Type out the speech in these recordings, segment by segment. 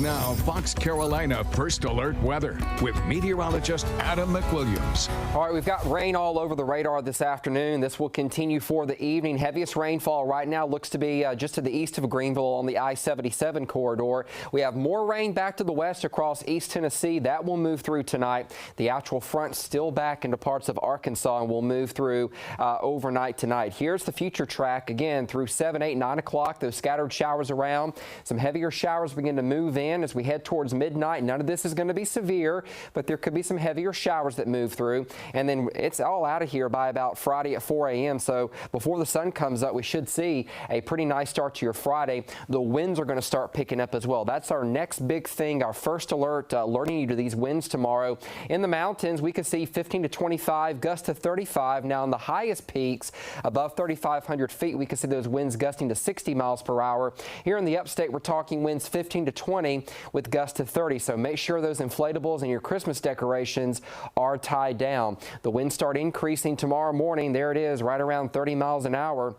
Now, Fox Carolina First Alert Weather with meteorologist Adam McWilliams. All right, we've got rain all over the radar this afternoon. This will continue for the evening. Heaviest rainfall right now looks to be just to the east of Greenville on the I-77 corridor. We have more rain back to the west across East Tennessee. That will move through tonight. The actual front still back into parts of Arkansas and will move through overnight tonight. Here's the future track again through 7, 8, 9 o'clock. Those scattered showers around. Some heavier showers begin to move in as we head towards midnight. None of this is going to be severe, but there could be some heavier showers that move through. And then it's all out of here by about Friday at 4 a.m. So before the sun comes up, we should see a pretty nice start to your Friday. The winds are going to start picking up as well. That's our next big thing, our first alert, alerting you to these winds tomorrow. In the mountains, we could see 15 to 25, gusts to 35. Now, in the highest peaks, above 3,500 feet, we could see those winds gusting to 60 miles per hour. Here in the upstate, we're talking winds 15 to 20 with gusts to 30. So make sure those inflatables and your Christmas decorations are tied down. The winds start increasing tomorrow morning. There it is, right around 30 miles an hour.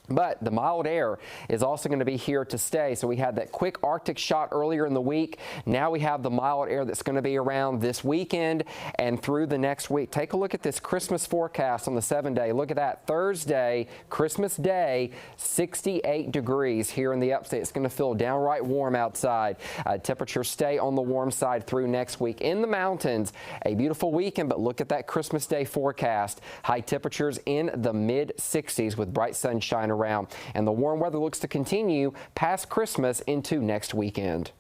But the mild air is also going to be here to stay. So we had that quick Arctic shot earlier in the week. Now we have the mild air that's going to be around this weekend and through the next week. Take a look at this Christmas forecast on the 7-day. Look at that. Thursday, Christmas Day, 68 degrees here in the upstate. It's going to feel downright warm outside. Temperatures stay on the warm side through next week. In the mountains, a beautiful weekend, but look at that Christmas Day forecast. High temperatures in the mid-60s with bright sunshine around, and the warm weather looks to continue past Christmas into next weekend.